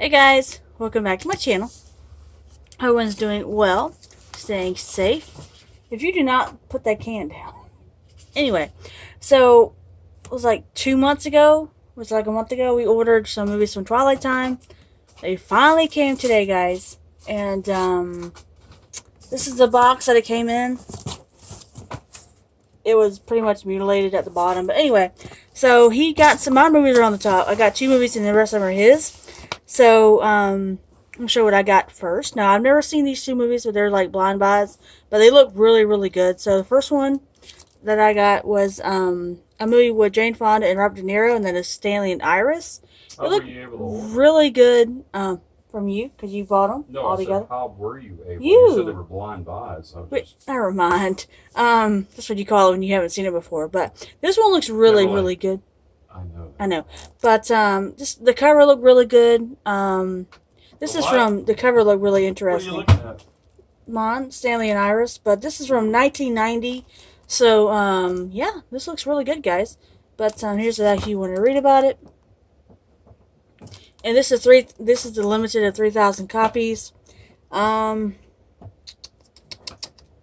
Hey guys, welcome back to my channel. Everyone's doing well, staying safe. If you do not, put that can down. Anyway, so it was like 2 months ago, it was like a month ago, we ordered some movies from Twilight time. They finally came today, guys. And this is the box that it came in. It was pretty much mutilated at the bottom. But anyway, so he got some, my movies are on the top. I got 2 movies and the rest of them are his. So, I'm sure what I got first. Now, I've never seen these 2 movies, but they're like blind buys. But they look really, really good. So, the first one that I got was a movie with Jane Fonda and Robert De Niro, and then it's Stanley and Iris. How were you able to order? Really good from you, because you bought them No, all I said, together. how were you able? You. You said they were blind buys. Wait, never mind. That's what you call it when you haven't seen it before. But this one looks really, really good. I know. But just the cover looked really good. This is What? from the cover looked really What are interesting. you looking at? Mine, Stanley and Iris, but this is from 1990. So yeah, this looks really good, guys. But here's if you want to read about it. And this is the limited of 3,000 copies.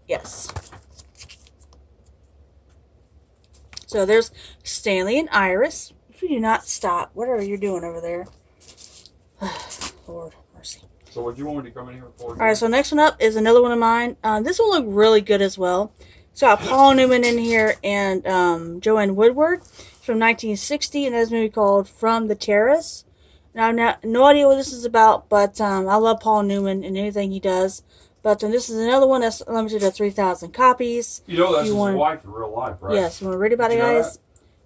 Yes. So there's Stanley and Iris. If you do not stop, whatever you're doing over there. Lord mercy. So what do you want me to come in here for? Alright, so next one up is another one of mine. This one looked really good as well. It's got Paul Newman in here and Joanne Woodward from 1960, and there's a movie called From the Terrace. Now, I have no idea what this is about, but I love Paul Newman and anything he does. But this is another one that's limited to 3,000 copies. You know that's his wife in real life, right? Yes, you want to read about it, guys?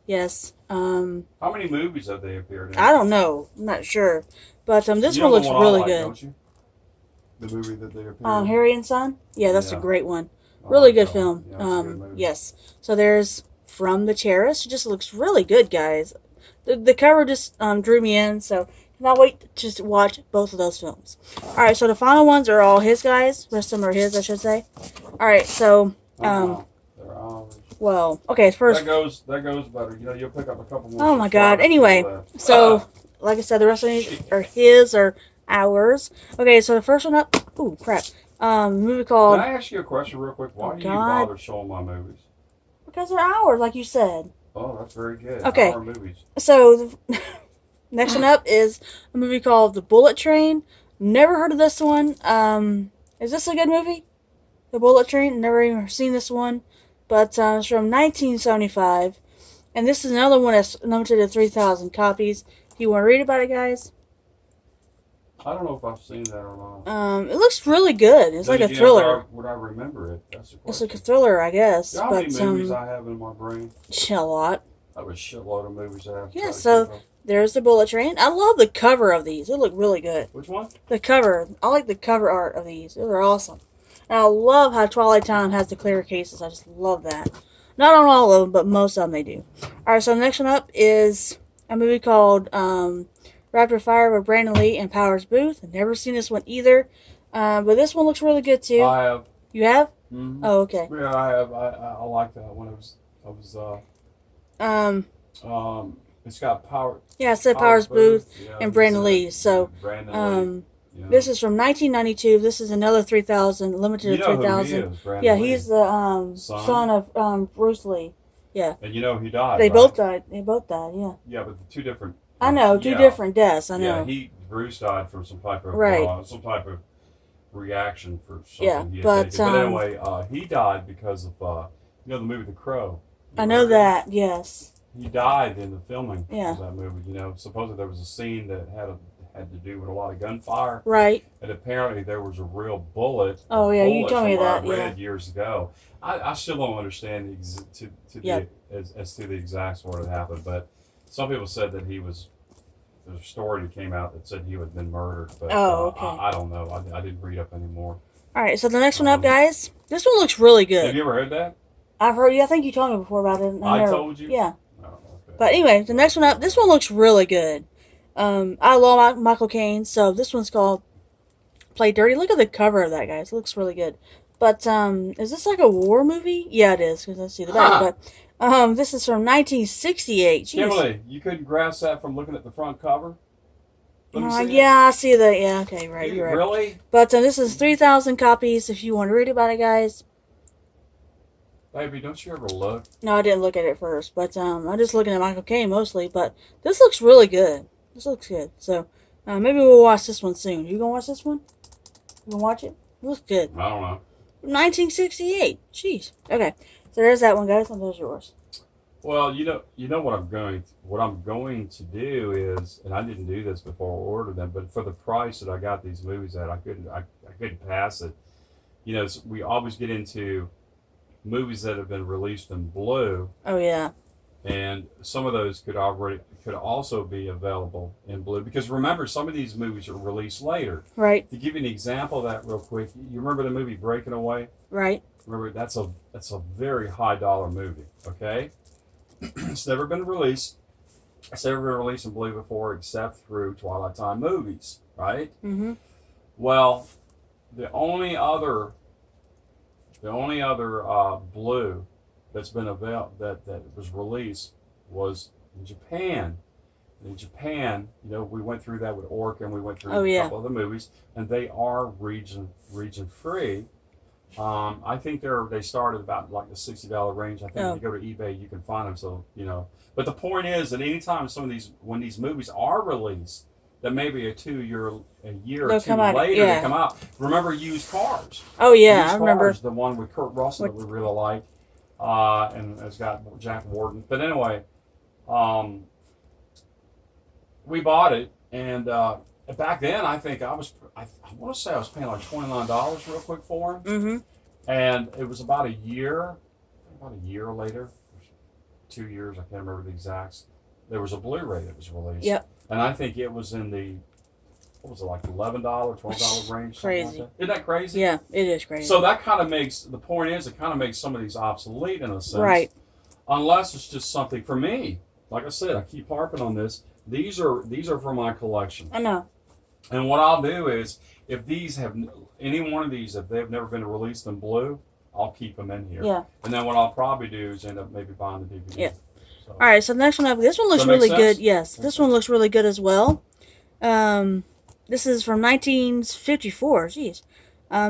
Yes. How many movies have they appeared in? I don't know. I'm not sure. But this you one know looks the one really I like, good. Don't you? The movie that they appeared in? Harry and Son? Yeah, that's Yeah. a great one. I Really like good that film. one. Yeah, it's a good movie. Yes. So there's From the Terrace. It just looks really good, guys. The cover just drew me in, so cannot wait to just watch both of those films. Alright, so the final ones are all his, guys. The rest of them are his, I should say. Alright, so They're ours. well, okay, first That goes better. You know, you'll pick up a couple more. oh my god. Anyway, so like I said, the rest of these are his or ours. Okay, so the first one up, ooh crap. Movie called Can I ask you a question real quick? Why do you God. bother showing my movies? because they're ours, like you said. Oh, that's very good. Okay. Our movies. So the next one up is a movie called The Bullet Train. Never heard of this one. Is this a good movie? The Bullet Train. Never even seen this one. But it's from 1975. And this is another one that's limited to 3,000 copies. If you want to read about it, guys. I don't know if I've seen that or not. It looks really good. It's like a thriller. Would I remember it? That's the It's question. like a thriller, I guess. You know how But many movies I have in my brain? a lot. I have a shitload of movies I have. to Yeah, try to so keep up. there's the Bullet Train. I love the cover of these. They look really good. Which one? The cover. I like the cover art of these. They're awesome. And I love how Twilight Time has the clear cases. I just love that. Not on all of them, but most of them they do. Alright, so the next one up is a movie called Raptor Fire with Brandon Lee and Powers Booth. I've never seen this one either. But this one looks really good too. I have. You have? Mm-hmm. Oh, okay. Yeah, I have. I like that one. It's got power. Yeah, I said Powers Booth Yeah, and Brandon Lee. yeah, So, Brandon Lee. Yeah. this is from 1992. This is another 3,000, limited You to know who he 3,000. is, Brandon Yeah, Lee. he's the son of Bruce Lee. Yeah. And you know he died. They right? both died. They both died, yeah. Yeah, but the two different. I know, two yeah. different deaths, I know. Yeah, Bruce died from some type of Right. some type of reaction for something Yeah, he had but, taken. But anyway, he died because of you know the movie The Crow. You I know remember that, yes. He died in the filming Yeah. of that movie. You know, supposedly there was a scene that had to do with a lot of gunfire, Right. and apparently there was a real bullet. Oh, yeah, you told me from what that, I read years ago. I still don't understand as to the exact what had happened, but some people said that he was. There's a story that came out that said he had been murdered, but okay. I don't know. I didn't read up anymore. Alright, so the next one up, guys. This one looks really Have good. you ever heard that? I've heard you. I think you told me before about it. I told you? Yeah. Oh, okay. But anyway, the next one up, this one looks really good. I love Michael Caine, so this one's called Play Dirty. Look at the cover of that, guys. It looks really good. But, is this like a war movie? Yeah, it is, because I see the back. But, this is from 1968. Jeez. Kimberly, you couldn't grasp that from looking at the front cover? Let me see it. Yeah, I see that. Yeah, okay, right. You're right. Really? But this is 3,000 copies if you want to read about it, guys. Baby, don't you ever look? No, I didn't look at it first, but I'm just looking at Michael Caine mostly. But this looks really good. This looks good. So maybe we'll watch this one soon. You gonna watch this one? You gonna watch it? It looks good. I don't know. 1968. Jeez. Okay, so there's that one, guys, and there's yours. Well, you know what I'm going to do is, and I didn't do this before I ordered them, but for the price that I got these movies at, I couldn't pass it. You know, we always get into movies that have been released in blue. Oh yeah. And some of those could also be available in blue, because remember, some of these movies are released later. Right. To give you an example of that real quick, you remember the movie Breaking Away? Right. Remember, that's a very high dollar movie. Okay, it's never been released. It's never been released in blue before, except through Twilight Time movies. Right. Mm-hmm. Well, the only other blue that's been that was released was in Japan. In Japan, you know, we went through that with Orca, and we went through a couple of the movies, and they are region free. I think they started about like the $60 range. I think if you go to eBay, you can find them. So you know, but the point is that anytime when these movies are released, that maybe a year or two later they come out. Remember Used Cars? Oh yeah, Used I remember. Cars, the one with Kurt Russell that we really like. And it's got Jack Warden. But anyway, we bought it, and back then I think I want to say I was paying like $29 real quick for them. Mm-hmm. And it was about a year later, 2 years, I can't remember the exacts. There was a Blu-ray that was released. Yep. And I think it was in the, what was it, like $11, $12 range? Crazy. Like Isn't that crazy? Yeah, it is crazy. So that kind of makes, the point is, it kind of makes some of these obsolete in a sense. Right. Unless it's just something, for me, like I said, I keep harping on this, these are for my collection. I know. And what I'll do is, if these have, any one of these, if they've never been released in blue, I'll keep them in here. Yeah. And then what I'll probably do is end up maybe buying the DVD. Yeah. So. All right, so the next one up, this one looks really good. Yes, this one looks really good as well. This is from 1954. Jeez.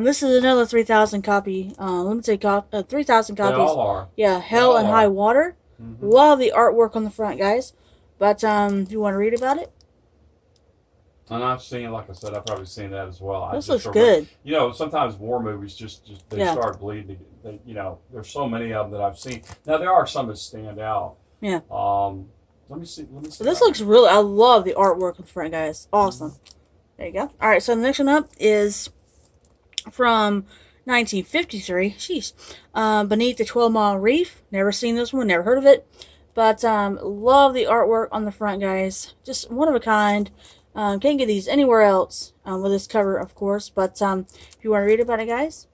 This is another 3,000 copy. Limited 3,000 copies. They all are. Yeah, Hell and High Water. Mm-hmm. Love the artwork on the front, guys. But do you want to read about it? And I've seen, like I said, I've probably seen that as well. This looks good. You know, sometimes war movies they start bleeding. You know, there's so many of them that I've seen. Now there are some that stand out. Yeah. Let me see. This looks really. I love the artwork on the front, guys. Awesome. There you go. All right, so the next one up is from 1953. Jeez. Beneath the 12-Mile Reef. Never seen this one. Never heard of it. But love the artwork on the front, guys. Just one of a kind. Can't get these anywhere else with this cover, of course. But if you want to read about it, guys.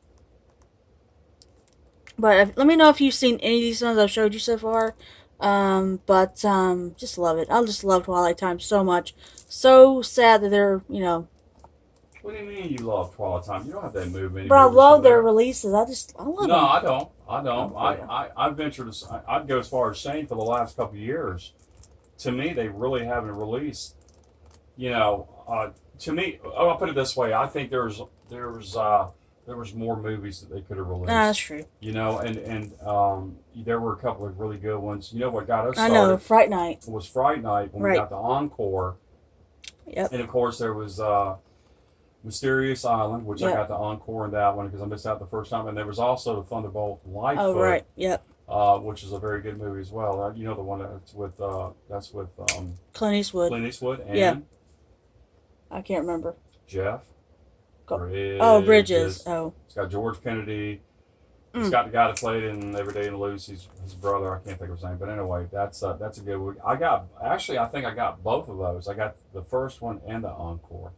But let me know if you've seen any of these ones I've showed you so far. Just love it. I just love Twilight Time so much. So sad that they're, you know. What do you mean you love Twilight Time? You don't have that movie. But I love their releases. I love them. No, I don't. I venture to. I'd go as far as saying for the last couple of years, to me, they really haven't released. You know, to me, I'll put it this way. I think there was more movies that they could have released. That's true. You know, and there were a couple of really good ones. You know what got us started? I know, Fright Night. Was Fright Night when we got the encore. Yep. And of course there was Mysterious Island, which I got the encore in that one because I missed out the first time. And there was also the Thunderbolt Lightfoot. Oh, right. Yep. Which is a very good movie as well. You know the one that's with Clint Eastwood. Clint Eastwood and I can't remember. Jeff. Bridges. Oh. It's got George Kennedy. It's got the guy that played in Every Day in Lucy's his brother. I can't think of his name, but anyway, that's a good one. I think I got both of those. I got the first one and the encore.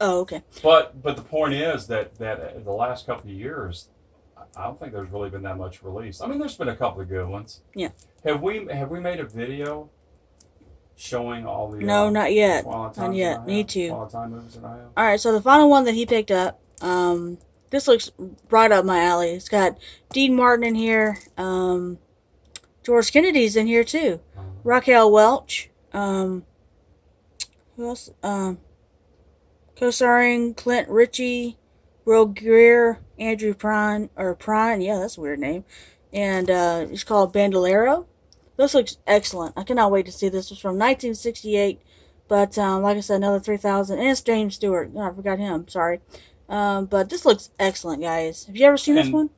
Oh, okay. But the point is that the last couple of years, I don't think there's really been that much released. I mean, there's been a couple of good ones. Yeah. Have we made a video showing all the no, not yet. Not yet. Need to. Twilight Time movies that I have. All right, so the final one that he picked up, this looks right up my alley. It's got Dean Martin in here. George Kennedy's in here too. Raquel Welch. Who who else? Co-starring Clint Ritchie, Will Greer, Andrew Prine. Yeah, that's a weird name. And it's called Bandolero. This looks excellent. I cannot wait to see this. It's from 1968. But like I said, another 3,000. And it's James Stewart. Oh, I forgot him. Sorry. But this looks excellent, guys. Have you ever seen this one?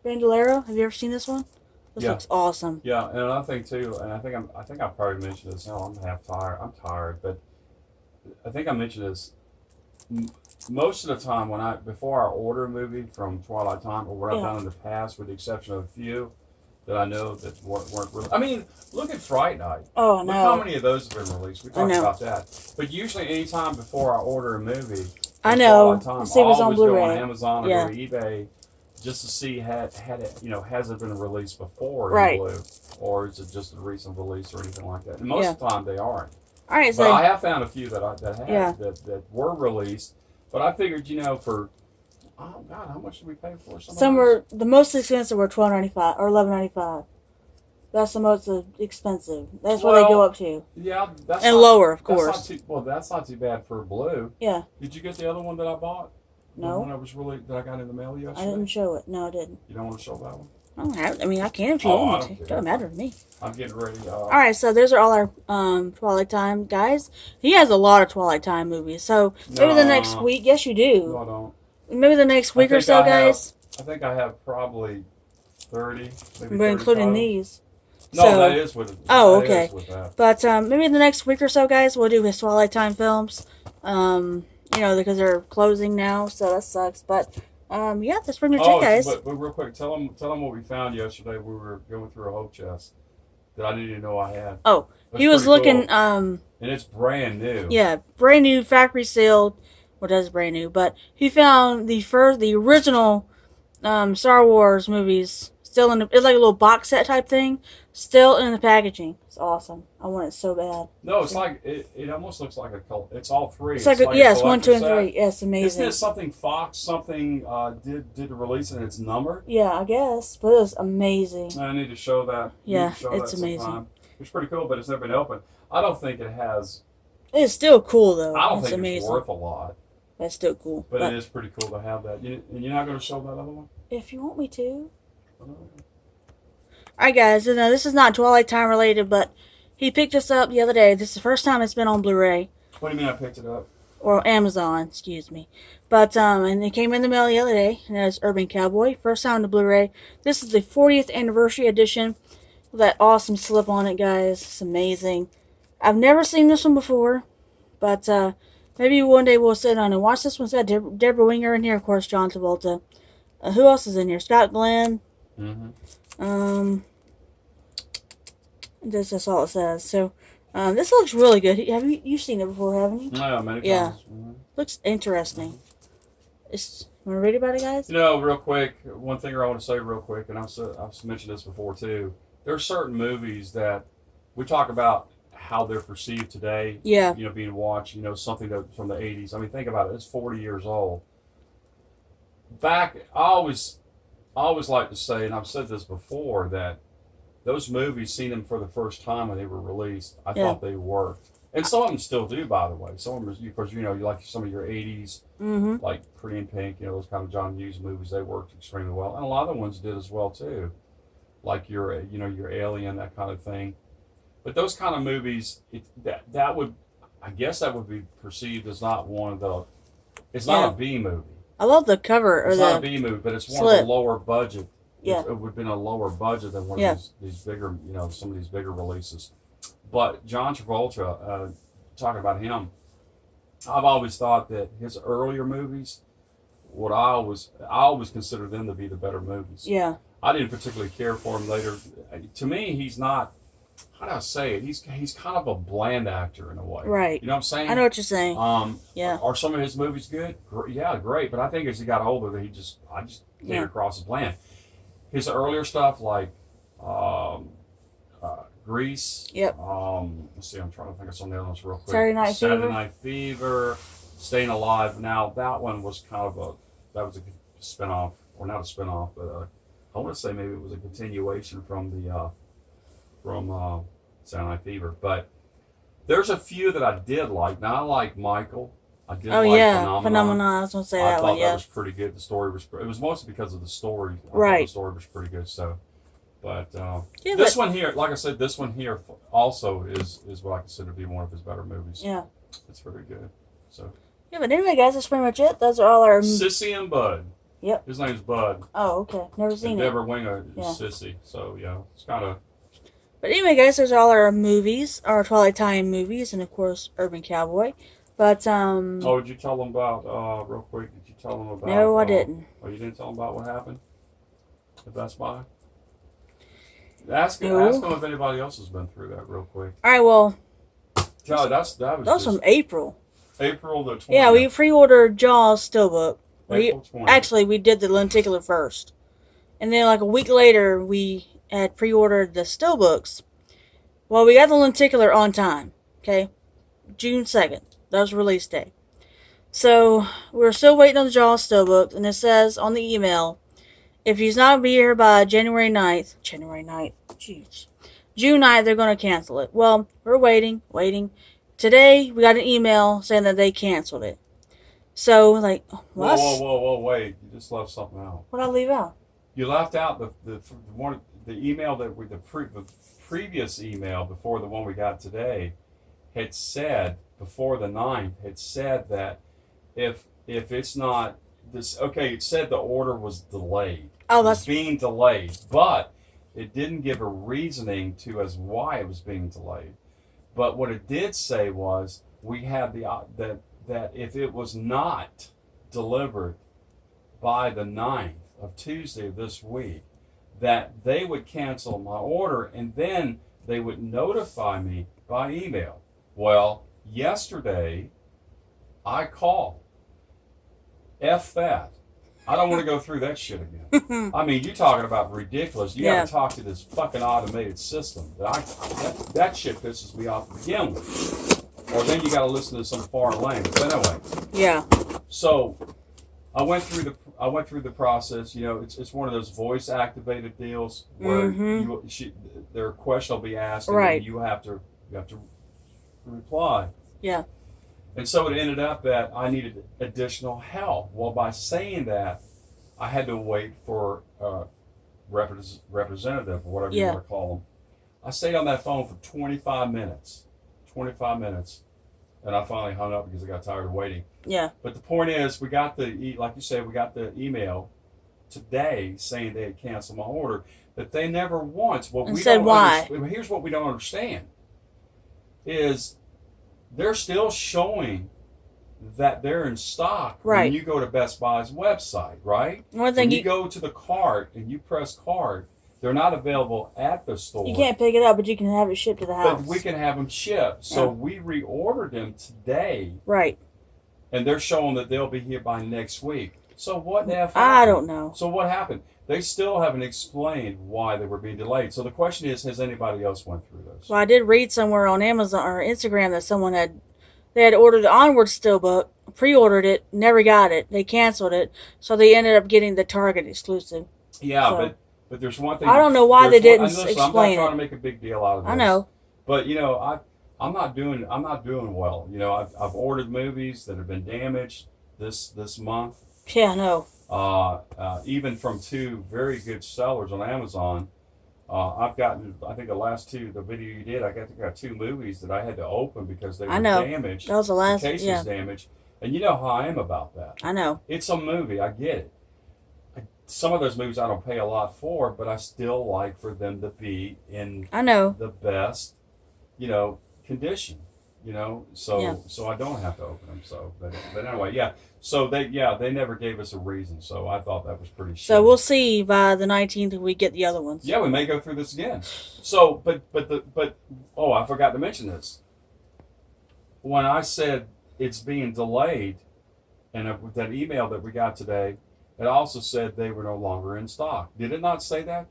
Bandolero? Have you ever seen this one? This looks awesome. Yeah, and another thing too, and I think I probably mentioned this. No, I'm half tired. I'm tired, but I think I mentioned this. Most of the time, before I order a movie from Twilight Time, or what I've done in the past, with the exception of a few that I know that weren't really. I mean, look at Fright Night. Oh no! Look how many of those have been released. We talked about that. But usually, anytime before I order a movie, I know. Time, see if it's on Blu-ray. Go on Amazon or go to eBay just to see has it been released before in blue, or is it just a recent release or anything like that? And most of the time, they aren't. All right, but I have found a few that were released. But I figured, for oh God, how much did we pay for some were the most expensive were $12.95 or $11.95. That's the most expensive. That's what they go up to. Yeah, that's lower, of course. That's not too bad for blue. Yeah. Did you get the other one that I bought? No. The one that I got in the mail yesterday. I didn't show it. No, I didn't. You don't want to show that one? I mean, I can if you want me to. It doesn't matter to me. I'm getting ready. All right, so those are all our Twilight Time guys. He has a lot of Twilight Time movies. So maybe the next week. Yes, you do. No, I don't. Maybe the next week or so, guys. I think I have probably 30, maybe we're including these. No, so, that is with it. Oh, okay. But maybe the next week or so, guys, we'll do his Twilight Time films. Because they're closing now, so that sucks. But that's pretty much it, guys. But real quick, tell them what we found yesterday. We were going through a hope chest that I didn't even know I had. Oh, he was looking. Cool. And it's brand new. Yeah, brand new, factory sealed. Well, that's brand new, but he found the original Star Wars movies still in it's like a little box set type thing, still in the packaging. It's awesome. I want it so bad. No, it's like it almost looks like a cult. It's all three. It's like yes, 1, 2, and 3. Yes, amazing. Isn't it something Fox did the release and its number? Yeah, I guess, but it was amazing. I need to show that. Yeah, it's amazing. Sometime. It's pretty cool, but it's never been opened. I don't think it has. It's still cool though. I don't think it's worth a lot. That's still cool. But it is pretty cool to have that. And you're not going to show that other one? If you want me to. Alright, guys. This is not Twilight Time related, but he picked us up the other day. This is the first time it's been on Blu-ray. What do you mean I picked it up? Or Amazon, excuse me. But, and it came in the mail the other day. And that's Urban Cowboy. First time on the Blu-ray. This is the 40th anniversary edition. With that awesome slip on it, guys. It's amazing. I've never seen this one before. But, maybe one day we'll sit down and watch this one. It's got Deborah Winger in here, of course, John Travolta. Who else is in here? Scott Glenn. Mm-hmm. That's all it says. So, this looks really good. You've seen it before, haven't you? No, many times. Yeah. Mm-hmm. Looks interesting. Want to read about it, guys? Real quick, one thing I want to say real quick, and I've mentioned this before too. There are certain movies that we talk about how they're perceived today. Yeah. Being watched. Something from the 80s. I mean, think about it. It's 40 years old. I always like to say, and I've said this before, that those movies, seen them for the first time when they were released, I thought they worked. And some of them still do, by the way. Some of them, of course, you like some of your 80s, like Pretty in Pink, those kind of John Hughes movies, they worked extremely well. And a lot of the ones did as well, too. Like your Alien, that kind of thing. But those kind of movies, that would be perceived as not one of the, it's not a B movie. I love the cover. It's not a B movie, but it's one of the lower budget. Yeah. It would have been a lower budget than one of these bigger, some of these bigger releases. But John Travolta, talking about him, I've always thought that his earlier movies, I always consider them to be the better movies. Yeah. I didn't particularly care for him later. To me, he's not, how do I say it? He's kind of a bland actor in a way. Right. You know what I'm saying? I know what you're saying. Yeah. Are some of his movies good? Yeah, great. But I think as he got older, I just came across as bland. His earlier stuff, like Grease. Yep. Let's see. I'm trying to think of some of the other ones real quick. Saturday Night Fever, Staying Alive. Now that one was kind of a spinoff, or not a spinoff, but I want to say maybe it was a continuation from the Saturday Night Fever. But There's a few that I did like. Now, I like Michael. I did Oh, like yeah. Phenomenon. I was going to say that one, I thought that was pretty good. The story was... It was mostly because of the story. I thought the story was pretty good, so... But this one here, like I said, this one here also is what I consider to be one of his better movies. Yeah. It's very good. So. Yeah, but anyway, guys, that's pretty much it. Those are all our... Sissy and Bud. Yep. His name's Bud. Oh, okay. Never seen it. Deborah Winger is Sissy. So, yeah, it's kind of... But anyway, guys, those are all our movies, our Twilight Time movies, and, of course, Urban Cowboy. But, Oh, did you tell them about, real quick, did you tell them about... No, I didn't. Oh, you didn't tell them about what happened at Best Buy? Ask them if anybody else has been through that real quick. All right, well... Charlie, that was from April. April the 20th. Yeah, we pre-ordered Jaws Steelbook. April 20th. Actually, we did the lenticular first. And then, like, a week later, we had pre-ordered the Steelbooks. Well, we got the lenticular on time. Okay? June 2nd. That was release day. So, we're still waiting on the Jaws Steelbook. And it says on the email... If he's not be here by January 9th, jeez, June 9th, they're going to cancel it. Well, we're waiting. Today, we got an email saying that they canceled it. So, like, what? Whoa, wait. You just left something out. What did I leave out? You left out the email that the previous email before the one we got today had said, before the 9th, had said that if it's not, it said the order was delayed. Oh, that's being delayed, but it didn't give a reasoning to as why it was being delayed. But what it did say was we had that if it was not delivered by the 9th of Tuesday of this week, that they would cancel my order and then they would notify me by email. Well, yesterday I called. F that. I don't want to go through that shit again. I mean, you're talking about ridiculous. You got to talk to this fucking automated system. That shit pisses me off to begin with. Or then you got to listen to some foreign language. But anyway. Yeah. So I went through the process. You know, it's one of those voice activated deals where their question will be asked, and then you have to reply. Yeah. And so it ended up that I needed additional help. Well, by saying that, I had to wait for a representative, or whatever you want to call them. I stayed on that phone for 25 minutes. 25 minutes. And I finally hung up because I got tired of waiting. Yeah. But the point is, we got like you said, we got the email today saying they had canceled my order, but they never once. Well, we said why. Here's what we don't understand: is they're still showing that they're in stock when you go to Best Buy's website, right? When you go to the cart and you press cart, they're not available at the store. You can't pick it up, but you can have it shipped to the house. But we can have them shipped. So we reordered them today. Right. And they're showing that they'll be here by next week. So what the F happened? I don't know. So what happened? They still haven't explained why they were being delayed. So the question is, has anybody else went through this? Well, I did read somewhere on Amazon or Instagram that someone had ordered the Onward Steelbook, pre-ordered it, never got it. They canceled it, so they ended up getting the Target exclusive. Yeah, so, but there's one thing. I don't know why they didn't explain I'm not trying to make a big deal out of this. I know. But you know, I'm not doing well. You know, I've ordered movies that have been damaged this month. Yeah, I know. Even from two very good sellers on Amazon. I've gotten, I think the video you did, I got two movies that I had to open because they were damaged. That was the last, the case was damaged. And you know how I am about that. I know. It's a movie, I get it. Some of those movies I don't pay a lot for, but I still like for them to be in the best, condition. So I don't have to open them. So, but anyway, yeah. So they never gave us a reason. So I thought that was pretty. So we'll see by the 19th if we get the other ones. Yeah, we may go through this again. So, but I forgot to mention this. When I said it's being delayed, and that email that we got today, it also said they were no longer in stock. Did it not say that?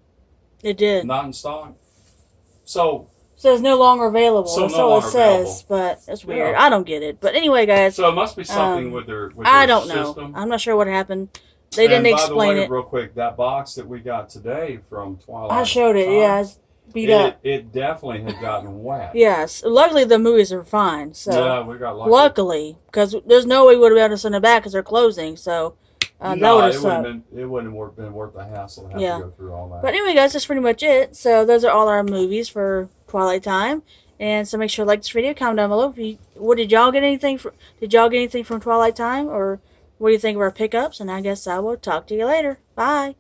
It did. Not in stock. So. So it's no longer available. So that's all it says, but it's weird. I don't get it. But anyway, guys. So it must be something with their I don't system. know. I'm not sure what happened. They didn't explain by the way, it. Real quick, that box that we got today from Twilight. I showed it. Yeah, beat up. It definitely had gotten wet. Yes. Luckily, the movies are fine. So yeah, we got lucky. luckily, because there's no way we would have been able to send it back because they're closing. So that would have sucked. It wouldn't have been worth the hassle to have to go through all that. But anyway, guys, that's pretty much it. So those are all our movies for Twilight time. And so make sure to like this video, comment down below. Did y'all get anything from Twilight time, or what do you think of our pickups? And I guess I will talk to you later. Bye.